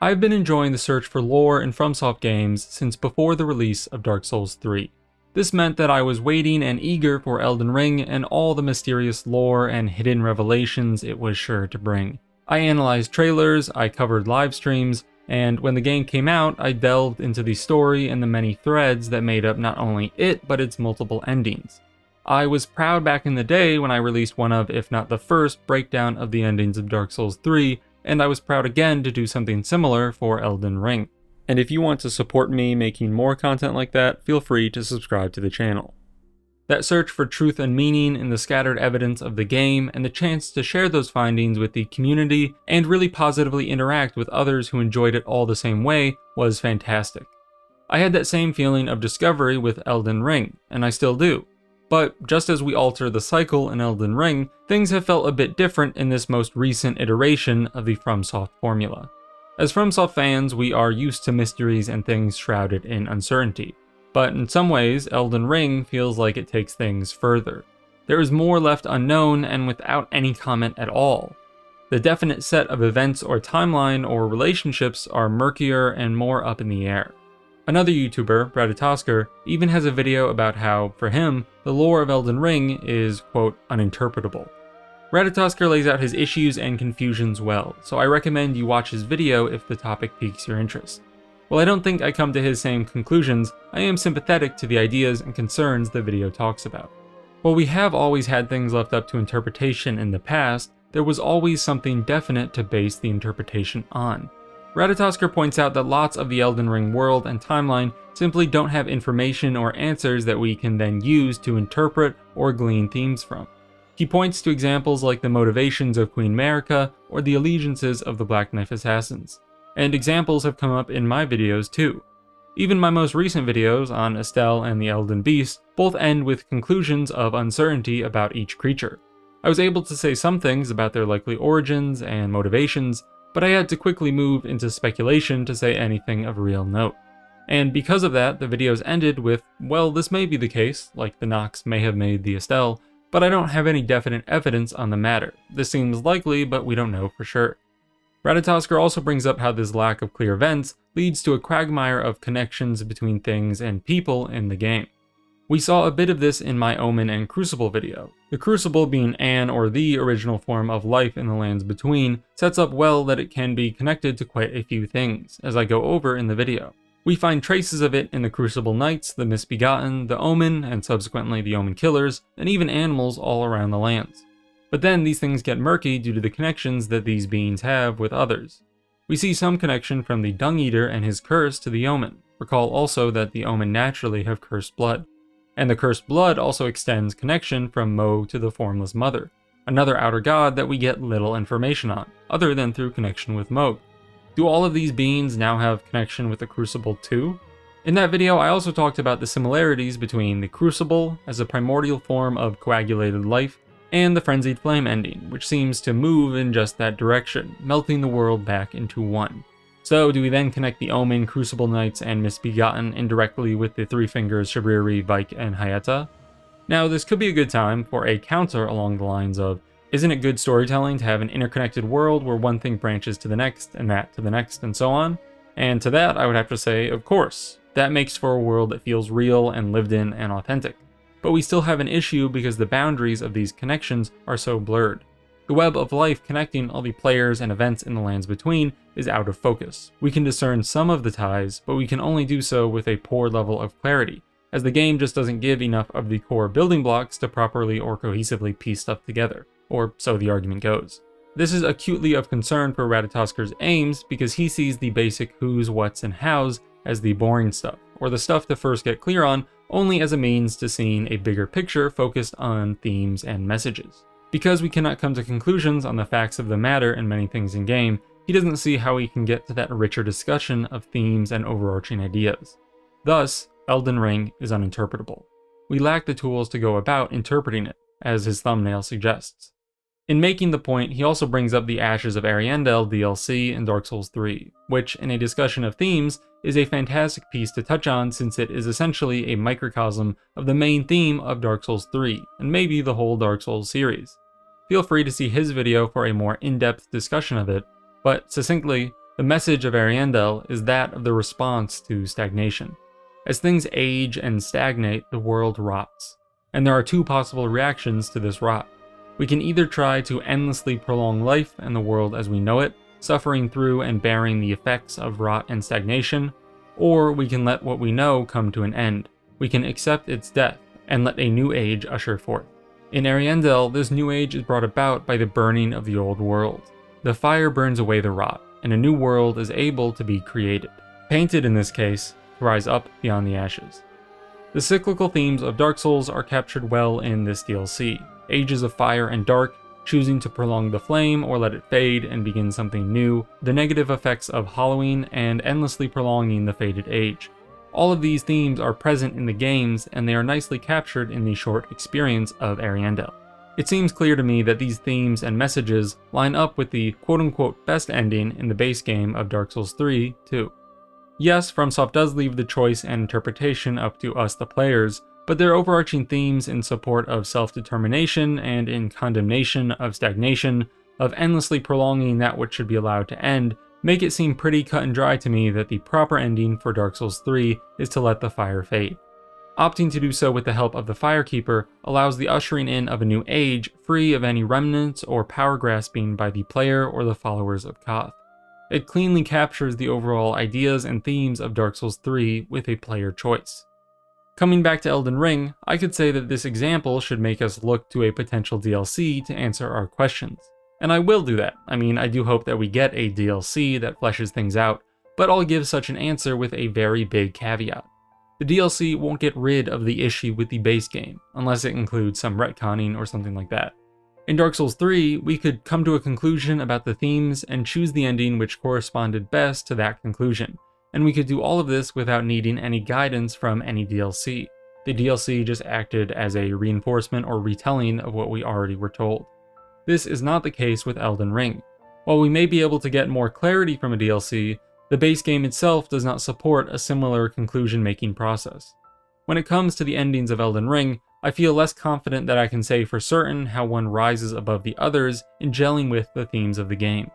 I've been enjoying the search for lore in FromSoft games since before the release of Dark Souls 3. This meant that I was waiting and eager for Elden Ring and all the mysterious lore and hidden revelations it was sure to bring. I analyzed trailers, I covered live streams, and when the game came out, I delved into the story and the many threads that made up not only it, but its multiple endings. I was proud back in the day when I released one of, if not the first, breakdown of the endings of Dark Souls 3, and I was proud again to do something similar for Elden Ring. And if you want to support me making more content like that, feel free to subscribe to the channel. That search for truth and meaning in the scattered evidence of the game and the chance to share those findings with the community and really positively interact with others who enjoyed it all the same way was fantastic. I had that same feeling of discovery with Elden Ring, and I still do. But just as we alter the cycle in Elden Ring, things have felt a bit different in this most recent iteration of the FromSoft formula. As FromSoft fans, we are used to mysteries and things shrouded in uncertainty. But in some ways, Elden Ring feels like it takes things further. There is more left unknown and without any comment at all. The definite set of events or timeline or relationships are murkier and more up in the air. Another YouTuber, Braditosker, even has a video about how, for him, the lore of Elden Ring is, quote, uninterpretable. Braditosker lays out his issues and confusions well, so I recommend you watch his video if the topic piques your interest. While I don't think I come to his same conclusions, I am sympathetic to the ideas and concerns the video talks about. While we have always had things left up to interpretation in the past, there was always something definite to base the interpretation on. Braditosker points out that lots of the Elden Ring world and timeline simply don't have information or answers that we can then use to interpret or glean themes from. He points to examples like the motivations of Queen Marika or the allegiances of the Black Knife Assassins. And examples have come up in my videos too. Even my most recent videos on Estelle and the Elden Beast both end with conclusions of uncertainty about each creature. I was able to say some things about their likely origins and motivations, but I had to quickly move into speculation to say anything of real note. And because of that, the videos ended with, well, this may be the case, like the Nox may have made the Estelle, but I don't have any definite evidence on the matter. This seems likely, but we don't know for sure. Braditosker also brings up how this lack of clear events leads to a quagmire of connections between things and people in the game. We saw a bit of this in my Omen and Crucible video. The Crucible, being an or the original form of life in the lands between, sets up well that it can be connected to quite a few things, as I go over in the video. We find traces of it in the Crucible Knights, the Misbegotten, the Omen, and subsequently the Omen Killers, and even animals all around the lands. But then these things get murky due to the connections that these beings have with others. We see some connection from the Dung Eater and his curse to the Omen. Recall also that the Omen naturally have cursed blood. And the cursed blood also extends connection from Mo to the Formless Mother, another outer god that we get little information on, other than through connection with Mo. Do all of these beings now have connection with the Crucible too? In that video, I also talked about the similarities between the Crucible as a primordial form of coagulated life and the Frenzied Flame ending, which seems to move in just that direction, melting the world back into one. So do we then connect the Omen, Crucible Knights, and Misbegotten indirectly with the Three Fingers, Shabriri, Vike, and Hayata? Now, this could be a good time for a counter along the lines of, isn't it good storytelling to have an interconnected world where one thing branches to the next, and that to the next, and so on? And to that, I would have to say, of course. That makes for a world that feels real and lived in and authentic. But we still have an issue because the boundaries of these connections are so blurred. The web of life connecting all the players and events in the lands between is out of focus. We can discern some of the ties, but we can only do so with a poor level of clarity, as the game just doesn't give enough of the core building blocks to properly or cohesively piece stuff together, or so the argument goes. This is acutely of concern for Braditosker's aims because he sees the basic who's, what's, and how's as the boring stuff, or the stuff to first get clear on only as a means to seeing a bigger picture focused on themes and messages. Because we cannot come to conclusions on the facts of the matter in many things in game, he doesn't see how we can get to that richer discussion of themes and overarching ideas. Thus, Elden Ring is uninterpretable. We lack the tools to go about interpreting it, as his thumbnail suggests. In making the point, he also brings up the Ashes of Ariandel DLC in Dark Souls 3, which, in a discussion of themes, is a fantastic piece to touch on since it is essentially a microcosm of the main theme of Dark Souls 3, and maybe the whole Dark Souls series. Feel free to see his video for a more in-depth discussion of it, but succinctly, The message of Ariandel is that of the response to stagnation. As things age and stagnate, the world rots. And there are two possible reactions to this rot. We can either try to endlessly prolong life and the world as we know it, suffering through and bearing the effects of rot and stagnation, or we can let what we know come to an end. We can accept its death and let a new age usher forth. In Ariandel, this new age is brought about by the burning of the old world. The fire burns away the rot, and a new world is able to be created. Painted in this case, to rise up beyond the ashes. The cyclical themes of Dark Souls are captured well in this DLC. Ages of fire and dark, choosing to prolong the flame or let it fade and begin something new, the negative effects of hollowing, and endlessly prolonging the faded age. All of these themes are present in the games, and they are nicely captured in the short experience of Ariandel. It seems clear to me that these themes and messages line up with the quote-unquote best ending in the base game of Dark Souls 3, too. Yes, FromSoft does leave the choice and interpretation up to us the players, but their overarching themes in support of self-determination and in condemnation of stagnation, of endlessly prolonging that which should be allowed to end, make it seem pretty cut and dry to me that the proper ending for Dark Souls 3 is to let the fire fade. Opting to do so with the help of the Firekeeper allows the ushering in of a new age free of any remnants or power grasping by the player or the followers of Koth. It cleanly captures the overall ideas and themes of Dark Souls 3 with a player choice. Coming back to Elden Ring, I could say that this example should make us look to a potential DLC to answer our questions. And I will do that. I do hope that we get a DLC that fleshes things out, but I'll give such an answer with a very big caveat. The DLC won't get rid of the issue with the base game, unless it includes some retconning or something like that. In Dark Souls 3, we could come to a conclusion about the themes and choose the ending which corresponded best to that conclusion, and we could do all of this without needing any guidance from any DLC. The DLC just acted as a reinforcement or retelling of what we already were told. This is not the case with Elden Ring. While we may be able to get more clarity from a DLC, the base game itself does not support a similar conclusion-making process. When it comes to the endings of Elden Ring, I feel less confident that I can say for certain how one rises above the others in gelling with the themes of the game.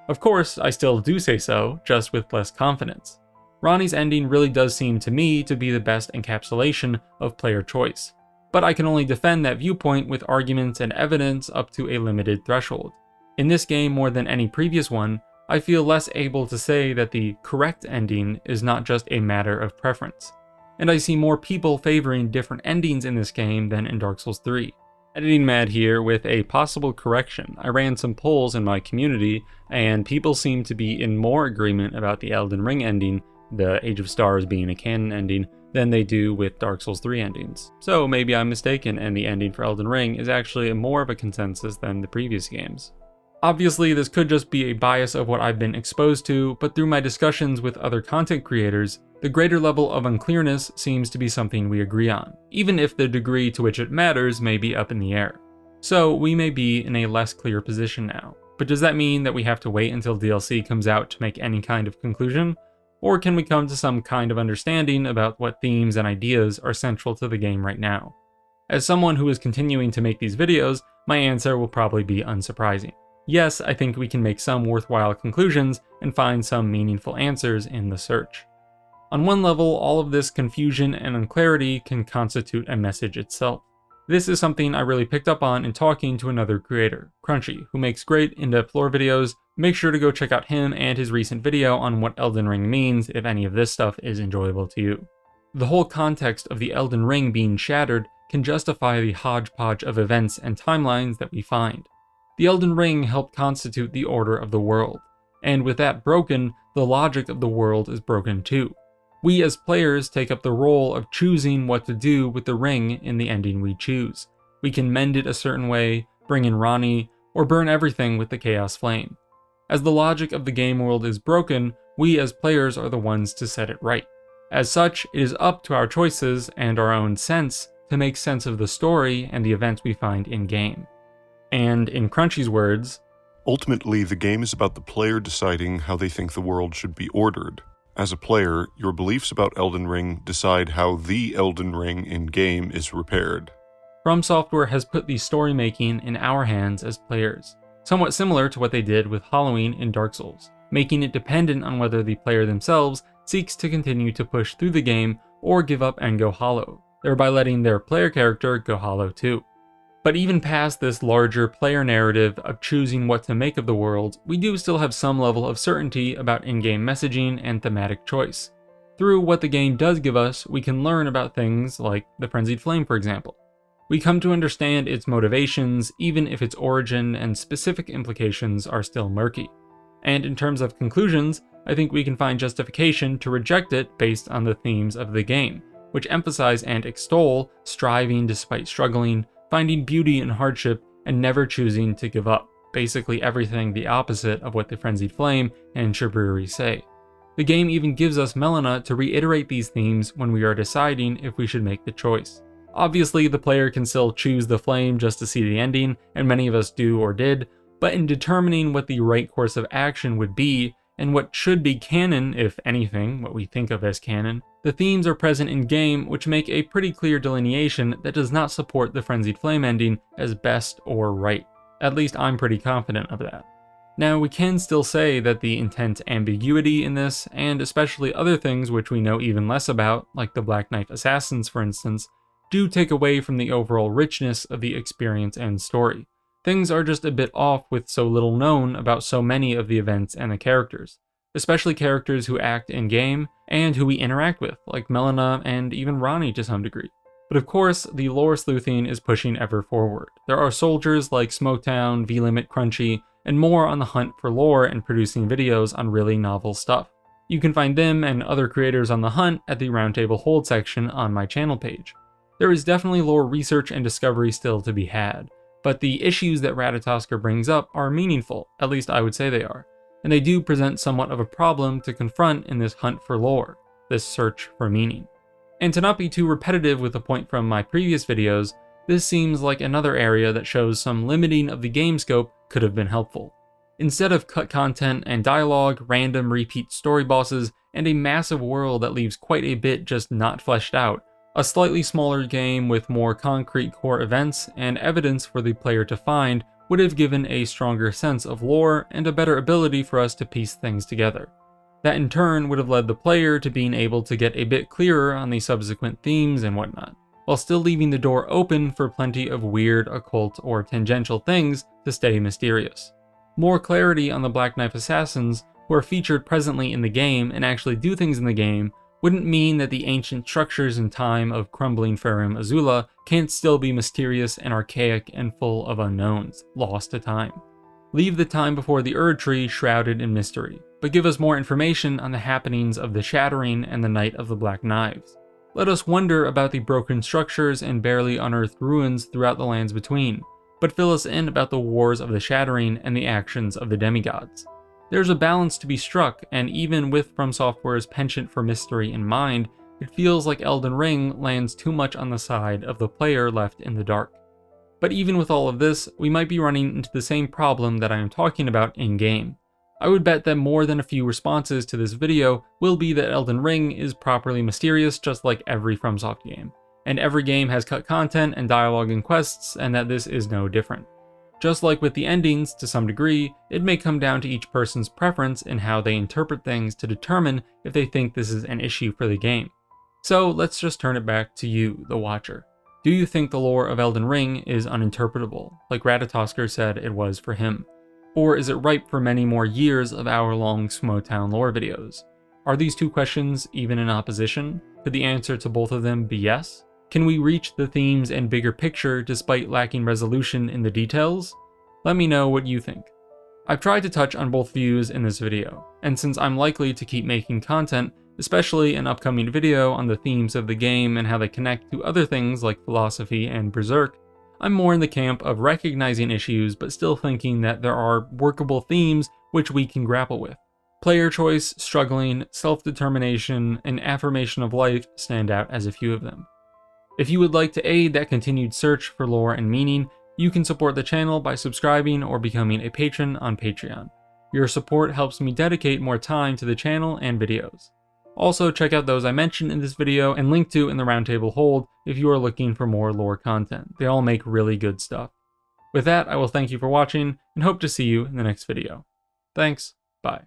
Of course, I still do say so, just with less confidence. Ranni's ending really does seem to me to be the best encapsulation of player choice, but I can only defend that viewpoint with arguments and evidence up to a limited threshold. In this game more than any previous one, I feel less able to say that the correct ending is not just a matter of preference, and I see more people favoring different endings in this game than in Dark Souls 3. Editing Mad here with a possible correction. I ran some polls in my community, and people seem to be in more agreement about the Elden Ring ending, the Age of Stars being a canon ending, than they do with Dark Souls 3 endings. So maybe I'm mistaken and the ending for Elden Ring is actually more of a consensus than the previous games. Obviously, this could just be a bias of what I've been exposed to, but through my discussions with other content creators, the greater level of unclearness seems to be something we agree on, even if the degree to which it matters may be up in the air. So we may be in a less clear position now. But does that mean that we have to wait until DLC comes out to make any kind of conclusion? Or can we come to some kind of understanding about what themes and ideas are central to the game right now? As someone who is continuing to make these videos, my answer will probably be unsurprising. Yes, I think we can make some worthwhile conclusions and find some meaningful answers in the search. On one level, all of this confusion and unclarity can constitute a message itself. This is something I really picked up on in talking to another creator, Crunchy, who makes great in-depth lore videos. Make sure to go check out him and his recent video on what Elden Ring means if any of this stuff is enjoyable to you. The whole context of the Elden Ring being shattered can justify the hodgepodge of events and timelines that we find. The Elden Ring helped constitute the order of the world, and with that broken, the logic of the world is broken too. We as players take up the role of choosing what to do with the ring in the ending we choose. We can mend it a certain way, bring in Ranni, or burn everything with the Chaos Flame. As the logic of the game world is broken, we as players are the ones to set it right. As such, it is up to our choices and our own sense to make sense of the story and the events we find in-game. And in Crunchy's words, ultimately, the game is about the player deciding how they think the world should be ordered. As a player, your beliefs about Elden Ring decide how the Elden Ring in-game is repaired. From Software has put the story making in our hands as players, somewhat similar to what they did with Halloween in Dark Souls. making it dependent on whether the player themselves seeks to continue to push through the game or give up and go hollow, thereby letting their player character go hollow too. But even past this larger player narrative of choosing what to make of the world, we do still have some level of certainty about in-game messaging and thematic choice. Through what the game does give us, we can learn about things like the Frenzied Flame, for example. We come to understand its motivations, even if its origin and specific implications are still murky. And in terms of conclusions, I think we can find justification to reject it based on the themes of the game, which emphasize and extol striving despite struggling, finding beauty in hardship, and never choosing to give up, basically everything the opposite of what the Frenzied Flame and Shibriri say. The game even gives us Melina to reiterate these themes when we are deciding if we should make the choice. Obviously, the player can still choose the flame just to see the ending, and many of us do or did, but in determining what the right course of action would be, and what should be canon, if anything, what we think of as canon, the themes are present in-game which make a pretty clear delineation that does not support the Frenzied Flame ending as best or right. At least I'm pretty confident of that. Now, we can still say that the intense ambiguity in this, and especially other things which we know even less about, like the Black Knife Assassins for instance, do take away from the overall richness of the experience and story. Things are just a bit off with so little known about so many of the events and the characters, especially characters who act in-game and who we interact with, like Melina and even Ronnie to some degree. But of course, the lore sleuthing is pushing ever forward. There are soldiers like Smoketown, V-Limit, Crunchy, and more on the hunt for lore and producing videos on really novel stuff. You can find them and other creators on the hunt at the Roundtable Hold section on my channel page. There is definitely lore research and discovery still to be had, but the issues that Ratatoskr brings up are meaningful, at least I would say they are, and they do present somewhat of a problem to confront in this hunt for lore, this search for meaning. And to not be too repetitive with the point from my previous videos, this seems like another area that shows some limiting of the game scope could have been helpful. Instead of cut content and dialogue, random repeat story bosses, and a massive world that leaves quite a bit just not fleshed out, a slightly smaller game with more concrete core events and evidence for the player to find would have given a stronger sense of lore and a better ability for us to piece things together. That in turn would have led the player to being able to get a bit clearer on the subsequent themes and whatnot, while still leaving the door open for plenty of weird, occult, or tangential things to stay mysterious. More clarity on the Black Knife Assassins, who are featured presently in the game and actually do things in the game, wouldn't mean that the ancient structures and time of crumbling Farum Azula can't still be mysterious and archaic and full of unknowns, lost to time. Leave the time before the Erd Tree shrouded in mystery, but give us more information on the happenings of the Shattering and the Night of the Black Knives. Let us wonder about the broken structures and barely unearthed ruins throughout the lands between, but fill us in about the wars of the Shattering and the actions of the demigods. There's a balance to be struck, and even with From Software's penchant for mystery in mind, it feels like Elden Ring lands too much on the side of the player left in the dark. But even with all of this, we might be running into the same problem that I am talking about in-game. I would bet that more than a few responses to this video will be that Elden Ring is properly mysterious just like every FromSoft game, and every game has cut content and dialogue and quests, and that this is no different. Just like with the endings, to some degree, it may come down to each person's preference in how they interpret things to determine if they think this is an issue for the game. So let's just turn it back to you, the watcher. Do you think the lore of Elden Ring is uninterpretable, like Ratatoskr said it was for him? Or is it ripe for many more years of hour-long Smoketown lore videos? Are these two questions even in opposition? Could the answer to both of them be yes? Can we reach the themes and bigger picture despite lacking resolution in the details? Let me know what you think. I've tried to touch on both views in this video, and since I'm likely to keep making content, especially an upcoming video on the themes of the game and how they connect to other things like philosophy and Berserk, I'm more in the camp of recognizing issues but still thinking that there are workable themes which we can grapple with. Player choice, struggling, self-determination, and affirmation of life stand out as a few of them. If you would like to aid that continued search for lore and meaning, you can support the channel by subscribing or becoming a patron on Patreon. Your support helps me dedicate more time to the channel and videos. Also, check out those I mentioned in this video and linked to in the Roundtable Hold if you are looking for more lore content. They all make really good stuff. With that, I will thank you for watching and hope to see you in the next video. Thanks, bye.